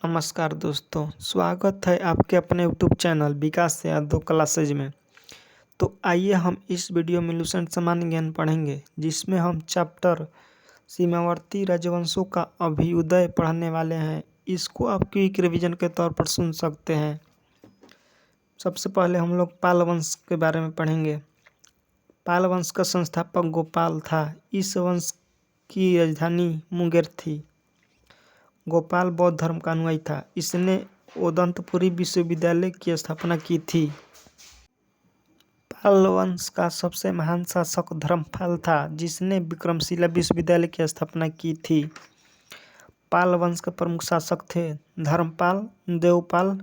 नमस्कार दोस्तों, स्वागत है आपके अपने यूट्यूब चैनल विकास यादव क्लासेज में। तो आइए हम इस वीडियो में लुसेंट सामान्य ज्ञान पढ़ेंगे, जिसमें हम चैप्टर सीमावर्ती राजवंशों का अभ्युदय पढ़ने वाले हैं। इसको आप क्विक रिवीजन के तौर पर सुन सकते हैं। सबसे पहले हम लोग पाल वंश के बारे में पढ़ेंगे। पाल वंश का संस्थापक गोपाल था। इस वंश की राजधानी मुंगेर थी। गोपाल बौद्ध धर्म का अनुयायी था। इसने ओदंतपुरी विश्वविद्यालय की स्थापना की थी। पाल वंश का सबसे महान शासक धर्मपाल था, जिसने विक्रमशिला विश्वविद्यालय की स्थापना की थी। पाल वंश के प्रमुख शासक थे धर्मपाल, देवपाल,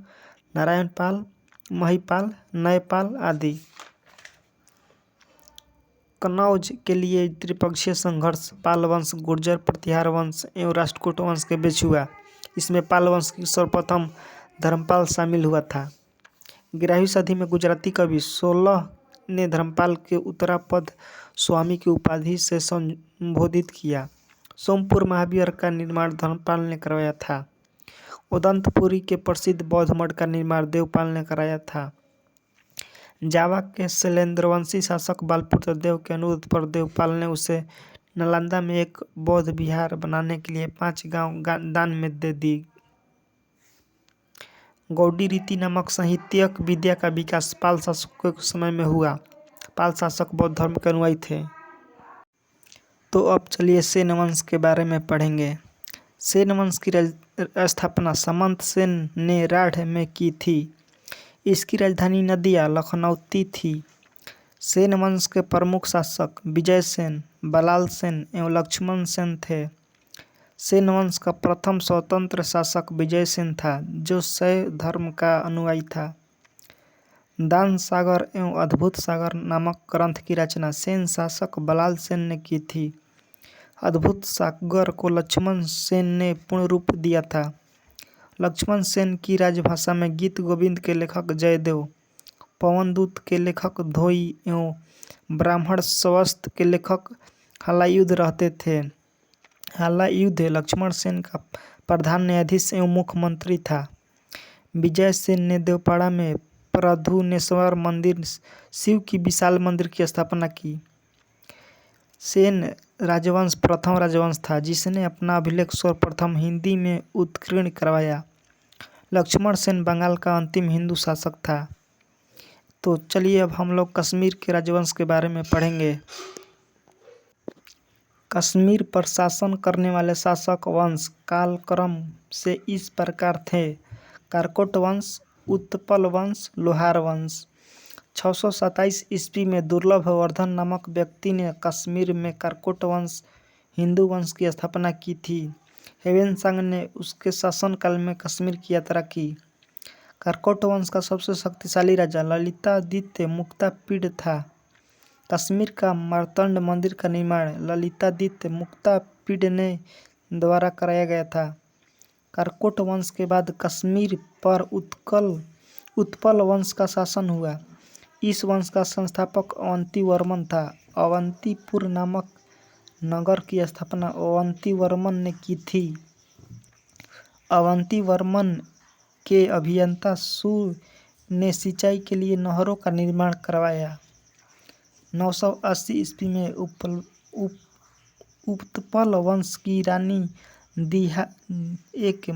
नारायणपाल, महिपाल, नयपाल आदि। कनौज के लिए त्रिपक्षीय संघर्ष पाल वंश, गुर्जर प्रतिहार वंश एवं राष्ट्रकूट वंश के बीच हुआ। इसमें पाल वंश की सर्वप्रथम धर्मपाल शामिल हुआ था। 11वीं सदी में गुजराती कवि 16 ने धर्मपाल के उत्तरापद स्वामी की उपाधि से संबोधित किया। सोमपुर महावीर का निर्माण धर्मपाल ने करवाया था। उदंतपुरी के प्रसिद्ध बौद्ध मठ का निर्माण देवपाल ने कराया था। जावा के शैलेंद्रवंशी शासक बालपुत्र देव के अनुरोध पर देवपाल ने उसे नालंदा में एक बौद्ध विहार बनाने के लिए 5 गांव दान में दे दी। गौड़ी रीति नामक साहित्यिक विद्या का विकास पाल शासकों के समय में हुआ। पाल शासक बौद्ध धर्म के अनुयायी थे। तो अब चलिए सेन वंश के बारे में पढ़ेंगे। सेन वंश की स्थापना सामंत सेन ने राढ़ में की थी। इसकी राजधानी नदिया लखनऊती थी। सेन वंश के प्रमुख शासक विजय सेन, बलाल सेन एवं लक्ष्मण सेन थे। सेन वंश का प्रथम स्वतंत्र शासक विजय सेन था, जो शैव धर्म का अनुयायी था। दान सागर एवं अद्भुत सागर नामक ग्रंथ की रचना सेन शासक बलाल सेन ने की थी। अद्भुत सागर को लक्ष्मण सेन ने पूर्ण रूप दिया था। लक्ष्मण सेन की राजभाषा में गीत गोविंद के लेखक जयदेव, पवनदूत के लेखक धोई एवं ब्राह्मण स्वस्त के लेखक हलायुध रहते थे। हलायुध लक्ष्मण सेन का प्रधान न्यायाधीश एवं मुख्यमंत्री था। विजय सेन ने देवपाड़ा में प्रधुनेश्वर मंदिर, शिव की विशाल मंदिर की स्थापना की। सेन राजवंश प्रथम राजवंश था, जिसने अपना अभिलेख सर्वप्रथम हिंदी में उत्कीर्ण करवाया। लक्ष्मण सेन बंगाल का अंतिम हिंदू शासक था। तो चलिए अब हम लोग कश्मीर के राजवंश के बारे में पढ़ेंगे। कश्मीर पर शासन करने वाले शासक वंश कालक्रम से इस प्रकार थे: कारकोट वंश, उत्पल वंश, लोहार वंश। 627 ईस्वी में दुर्लभवर्धन नामक व्यक्ति ने कश्मीर में कारकोट वंश, हिंदू वंश की स्थापना की थी। हेवेनसांग ने उसके शासनकाल में कश्मीर की यात्रा की। कारकोट वंश का सबसे शक्तिशाली राजा ललितादित्य मुक्तापीड था। कश्मीर का मार्तंड मंदिर का निर्माण ललितादित्य मुक्तापीड ने द्वारा कराया गया था। कारकोट वंश के बाद कश्मीर पर उत्पल वंश का शासन हुआ। इस वंश का संस्थापक अवंतीवर्मन था। अवंतीपुर नामक नगर की स्थापना अवंतीवर्मन ने की थी। अवंतीवर्मन के अभियंता सूर्य ने सिंचाई के लिए नहरों का निर्माण करवाया। 980 ईस्वी में उत्पल वंश की रानी दीहा एक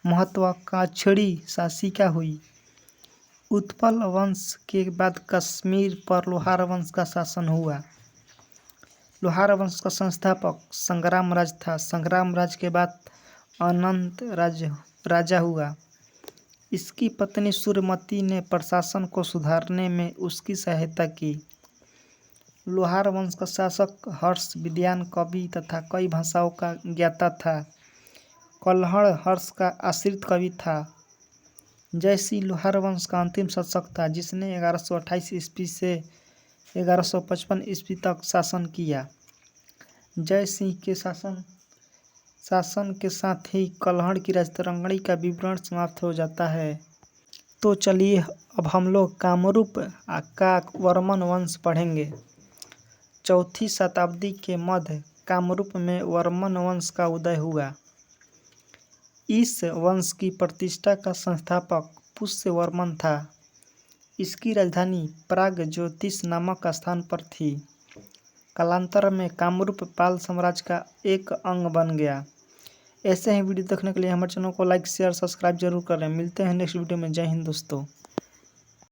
महत्वाकांक्षी शासिका हुई। उत्पल वंश के बाद कश्मीर पर लोहार वंश का शासन हुआ। लोहार वंश का संस्थापक संग्रामराज था। संग्रामराज के बाद अनंत राजा हुआ। इसकी पत्नी सूर्यमती ने प्रशासन को सुधारने में उसकी सहायता की। लोहार वंश का शासक हर्ष विद्वान कवि तथा कई भाषाओं का ज्ञाता था। कल्हड़ हर्ष का आश्रित कवि था। जयसिंह लोहार वंश का अंतिम शासक था, जिसने 1128 ईस्वी से 1155 ईस्वी तक शासन किया। जयसिंह के शासन के साथ ही कल्हड़ की राजतरंगिणी का विवरण समाप्त हो जाता है। तो चलिए अब हम लोग कामरूप का वर्मन वंश पढ़ेंगे। 4वीं शताब्दी के मध्य कामरूप में वर्मन वंश का उदय हुआ। इस वंश की प्रतिष्ठा का संस्थापक पुष्यवर्मन था। इसकी राजधानी प्रागज्योतिष नामक स्थान पर थी। कालांतर में कामरूप पाल साम्राज्य का एक अंग बन गया। ऐसे ही वीडियो देखने के लिए हमारे चैनल को लाइक शेयर सब्सक्राइब जरूर करें। मिलते हैं नेक्स्ट वीडियो में। जय हिंद दोस्तों।